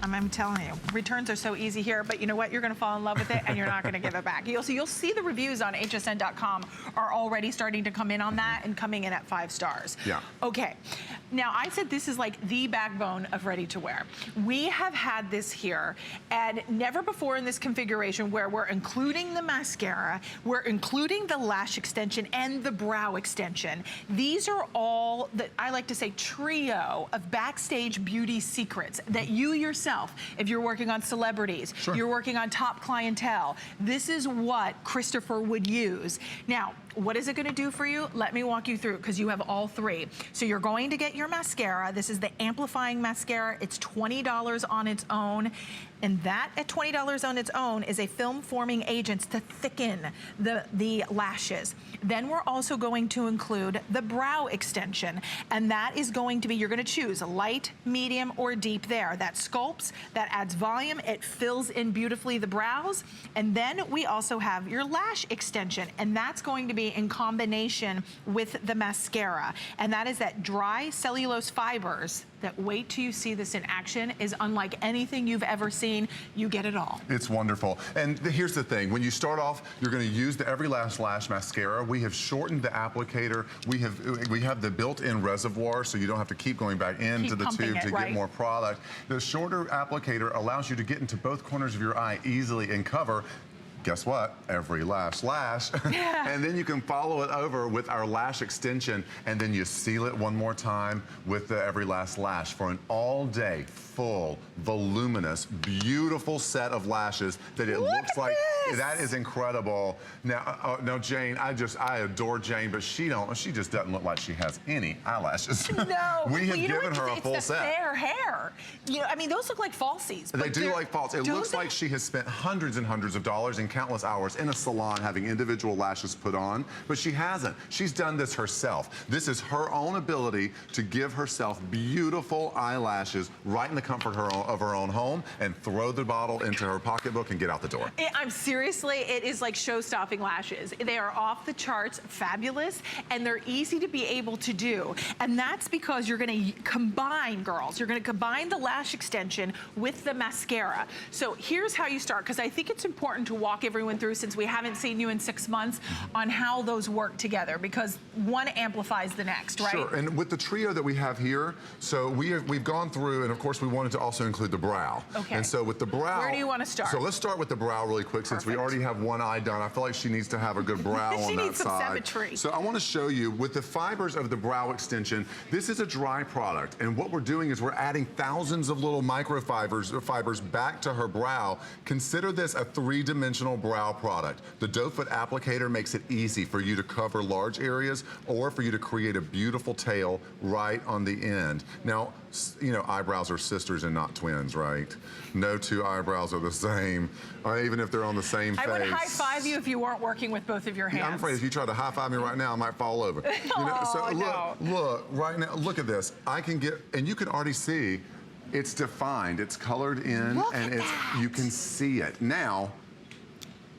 I'm telling you, returns are so easy here, but you know what? You're gonna fall in love with it and you're not gonna give it back. You'll see the reviews on hsn.com are already starting to come in on that and coming in at 5 stars. Yeah. Okay, now I said this is like the backbone of ready to wear. We have had this here and never before in this configuration where we're including the mascara, we're including the lash extension and the brow extension. These are all that I like to say trio of Backstage beauty secrets that you yourself, if you're working on celebrities, sure, you're working on top clientele, this is what Christopher would use. Now, what is it gonna do for you? Let me walk you through, because you have all 3. So you're going to get your mascara. This is the amplifying mascara. It's $20 on its own. And that at $20 on its own is a film forming agent to thicken the lashes. Then we're also going to include the brow extension. And that is going to be, you're gonna choose light, medium, or deep there. That sculpts, that adds volume, it fills in beautifully the brows. And then we also have your lash extension. And that's going to be in combination with the mascara. And that is that dry cellulose fibers that, wait till you see this in action, is unlike anything you've ever seen. You get it all. It's wonderful. And here's the thing, when you start off, you're gonna use the Every Last Lash mascara. We have shortened the applicator. We have the built-in reservoir, so you don't have to keep going back into the tube to get more product. The shorter applicator allows you to get into both corners of your eye easily and cover, guess what? Every last lash. And then you can follow it over with our lash extension, and then you seal it one more time with the Every Last Lash for an all-day, full, voluminous, beautiful set of lashes that it looks like. That is incredible. Now, now Jane, I adore Jane, but she just doesn't look like she has any eyelashes. No, we have given her a full set. Fair hair. You know, I mean, those look like falsies. They do like falsies. It looks like she has spent hundreds and hundreds of dollars and countless hours in a salon having individual lashes put on, but she hasn't. She's done this herself. This is her own ability to give herself beautiful eyelashes right in the comfort of her own home and throw the bottle into her pocketbook and get out the door. I'm seriously, it is like show-stopping lashes. They are off the charts, fabulous, and they're easy to be able to do. And that's because you're gonna combine, girls, you're gonna combine the lash extension with the mascara. So here's how you start, because I think it's important to walk everyone through, since we haven't seen you in 6 months, on how those work together, because one amplifies the next, right? Sure, and with the trio that we have here, so we've gone through, and of course we wanted to also include the brow. Okay. And so with the brow. Where do you want to start? So let's start with the brow really quick. Perfect. Since we already have one eye done. I feel like she needs to have a good brow on that side. She needs some symmetry. So I want to show you with the fibers of the brow extension, this is a dry product, and what we're doing is we're adding thousands of little fibers back to her brow. Consider this a 3-dimensional brow product. The doe foot applicator makes it easy for you to cover large areas or for you to create a beautiful tail right on the end. Now, you know, eyebrows are sisters and not twins, right? No 2 eyebrows are the same, or even if they're on the same face. I would high-five you if you weren't working with both of your hands. I'm afraid if you try to high-five me right now, I might fall over. You know, so look, right now, look at this. I can get, and you can already see, it's defined, it's colored in, and you can see it. Now,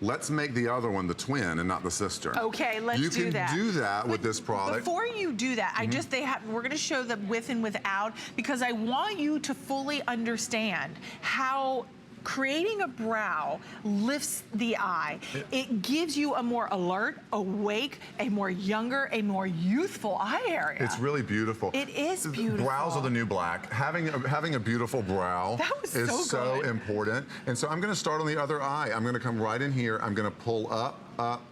let's make the other one the twin and not the sister. Okay, let's do that. You can do that with this product. Before you do that, we're gonna show the with and without, because I want you to fully understand how creating a brow lifts the eye. It gives you a more alert, awake, a more younger, a more youthful eye area. It's really beautiful. It is beautiful. Brows are the new black. Having a beautiful brow is so important. And so I'm gonna start on the other eye. I'm gonna come right in here. I'm gonna pull up, up.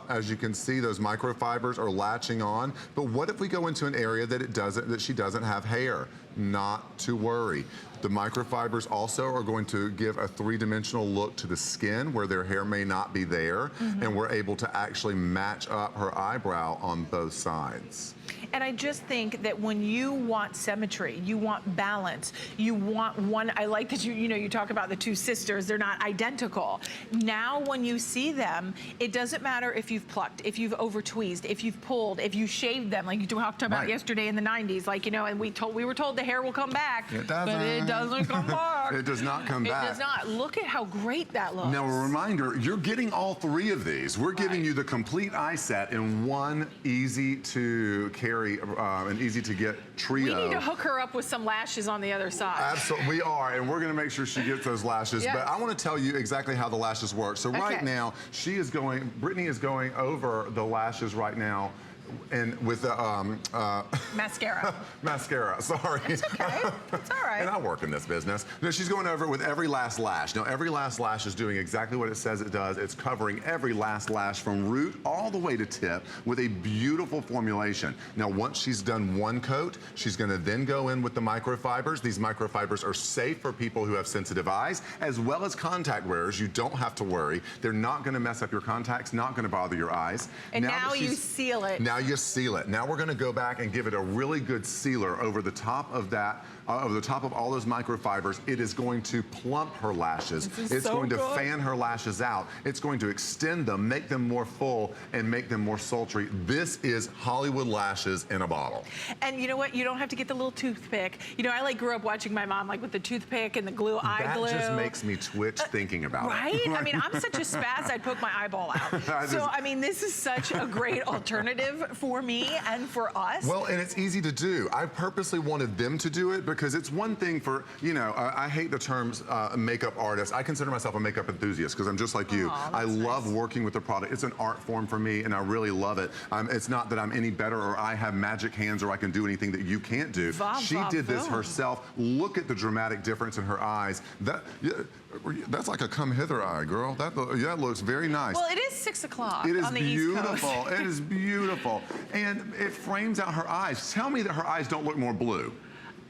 As you can see, those microfibers are latching on. But what if we go into an area that she doesn't have hair? Not to worry. The microfibers also are going to give a 3-dimensional look to the skin where their hair may not be there, and we're able to actually match up her eyebrow on both sides. And I just think that when you want symmetry, you want balance, you want one, I like that you talk about the 2 sisters, they're not identical. Now when you see them, it doesn't matter if you've plucked, if you've over-tweezed, if you've pulled, if you shaved them, like you talked about yesterday in the 90s, like, you know, and we were told the hair will come back, but it doesn't come back. dark. It does not come back. It does not. Look at how great that looks. Now, a reminder, you're getting all three of these. We're giving you the complete eye set in one easy to carry and easy to get trio. We need to hook her up with some lashes on the other side. Absolutely, we are, and we're gonna make sure she gets those lashes. Yes. But I wanna tell you exactly how the lashes work. So right now, Brittany is going over the lashes right now and with the mascara. Mascara, sorry. It's okay, it's all right. And I work in this business. No, she's going over it with every last lash. Now, every last lash is doing exactly what it says it does. It's covering every last lash from root all the way to tip with a beautiful formulation. Now, once she's done one coat, she's gonna then go in with the microfibers. These microfibers are safe for people who have sensitive eyes, as well as contact wearers. You don't have to worry. They're not gonna mess up your contacts, not gonna bother your eyes. And now you seal it. Now you seal it. Now we're gonna go back and give it a really good sealer over the top of that, over the top of all those microfibers. It is going to plump her lashes. It's so going to good. fan her lashes out. It's going to extend them, make them more full, and make them more sultry. This is Hollywood lashes in a bottle. And you know what? You don't have to get the little toothpick. You know, I like grew up watching my mom like with the toothpick and the glue, eye glue. That just makes me twitch thinking about it. Right? I mean, I'm such a spaz, I'd poke my eyeball out. So, I mean, this is such a great alternative for me and for us. Well, and it's easy to do. I purposely wanted them to do it because it's one thing for, you know, I hate the terms makeup artist. I consider myself a makeup enthusiast because I'm just like you. I love working with the product. It's an art form for me and I really love it. It's not that I'm any better or I have magic hands or I can do anything that you can't do. She did this herself. Look at the dramatic difference in her eyes. That's like a come hither eye, girl. That looks very nice. Well, it is 6 o'clock on the East Coast. It is beautiful. It is beautiful. And it frames out her eyes. Tell me that her eyes don't look more blue.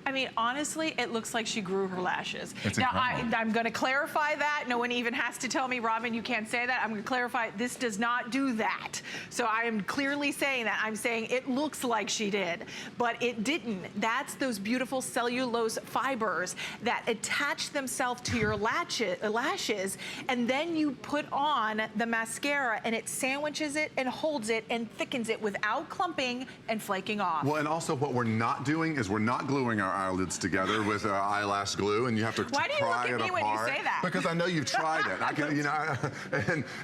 I mean, honestly, it looks like she grew her lashes. It's now, incredible. I'm going to clarify that. No one even has to tell me, Robin, you can't say that. I'm going to clarify, this does not do that. So I am clearly saying that. I'm saying it looks like she did, but it didn't. That's those beautiful cellulose fibers that attach themselves to your lashes, and then you put on the mascara, and it sandwiches it and holds it and thickens it without clumping and flaking off. Well, and also what we're not doing is we're not gluing our eyelids together with eyelash glue, and you have to pry it apart. Why do you look at me when you say that? Because I know you've tried it. I can, you know,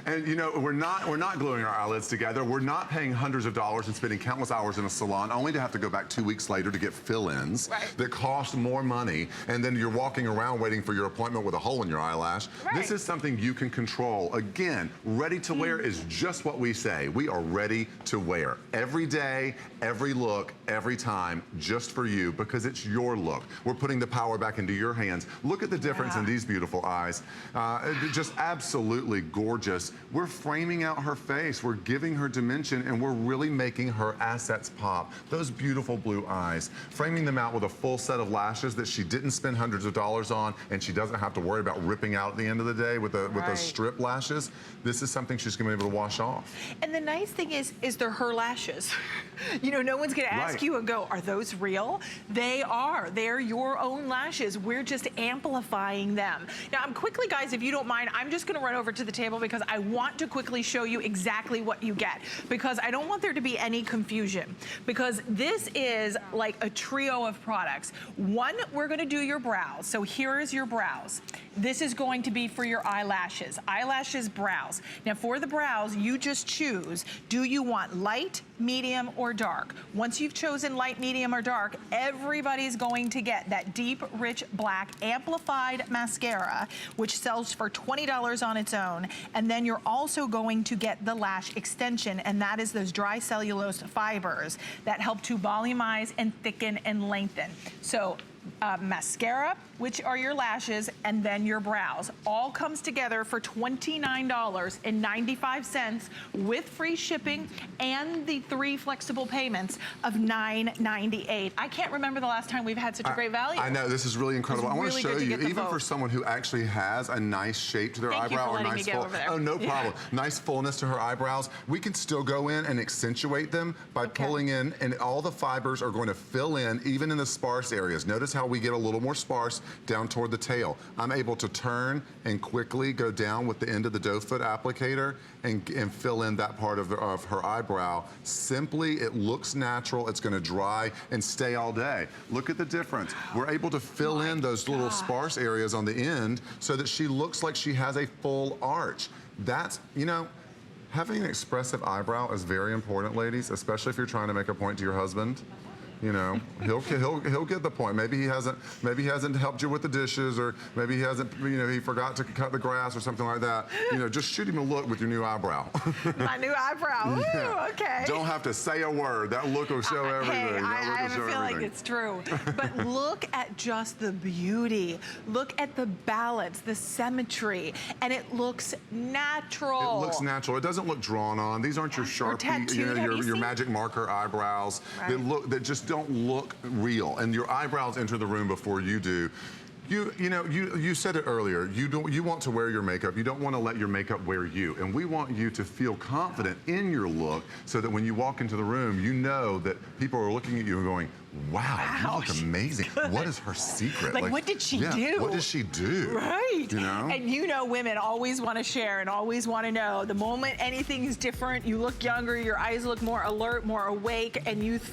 and you know, we're not gluing our eyelids together. We're not paying hundreds of dollars and spending countless hours in a salon only to have to go back 2 weeks later to get fill-ins that cost more money, and then you're walking around waiting for your appointment with a hole in your eyelash. This is something you can control. Again, ready to wear is just what we say. We are ready to wear every day, every look, every time, just for you, because it's your look. We're putting the power back into your hands. Look at the difference in these beautiful eyes. Just absolutely gorgeous. We're framing out her face. We're giving her dimension, and we're really making her assets pop. Those beautiful blue eyes. Framing them out with a full set of lashes that she didn't spend hundreds of dollars on, and she doesn't have to worry about ripping out at the end of the day with those strip lashes. This is something she's gonna be able to wash off. And the nice thing is they're her lashes. You know, no one's gonna ask you and go, are those real? They are. They're your own lashes. We're just amplifying them. Now, I'm quickly, guys, if you don't mind, I'm just going to run over to the table because I want to quickly show you exactly what you get, because I don't want there to be any confusion, because this is like a trio of products. One, we're going to do your brows. So here is your brows. This is going to be for your eyelashes. Eyelashes, brows. Now, for the brows, you just choose, do you want light, medium, or dark? Once you've chosen light, medium, or dark, everybody's going to get that deep, rich, black, amplified mascara, which sells for $20 on its own. And then you're also going to get the lash extension, and that is those dry cellulose fibers that help to volumize and thicken and lengthen. So mascara, which are your lashes, and then your brows. All comes together for $29.95 with free shipping and the 3 flexible payments of $9.98. I can't remember the last time we've had such a great value. I know, this is really incredible. I want to show you, even vote. For someone who actually has a nice shape to their eyebrow, or nice full, oh, no problem. Nice fullness to her eyebrows. We can still go in and accentuate them by pulling in, and all the fibers are going to fill in, even in the sparse areas. Notice how we get a little more sparse down toward the tail. I'm able to turn and quickly go down with the end of the doe foot applicator and fill in that part of her eyebrow. Simply, it looks natural. It's gonna dry and stay all day. Look at the difference. We're able to fill in those little sparse areas on the end so that she looks like she has a full arch. That's, you know, having an expressive eyebrow is very important, ladies, especially if you're trying to make a point to your husband. You know, he'll get the point. Maybe he hasn't helped you with the dishes, or maybe he hasn't, you know, he forgot to cut the grass or something like that. You know, just shoot him a look with your new eyebrow. My new eyebrow. Yeah. Ooh, okay. Don't have to say a word. That look will show everything. Hey, I have a feeling everything. it's true. But look at just the beauty. Look at the balance, the symmetry, and it looks natural. It looks natural. It doesn't look drawn on. These aren't your Sharpie, you know, your magic marker eyebrows. Right. That just don't look real. And your eyebrows enter the room before you do. You said it earlier. You want to wear your makeup. You don't want to let your makeup wear you. And we want you to feel confident in your look so that when you walk into the room, you know that people are looking at you and going, wow, you look amazing. Good. What is her secret? Like what did she do? What does she do? Right. You know? And you know women always want to share and always want to know. The moment anything is different, you look younger, your eyes look more alert, more awake, and youthful.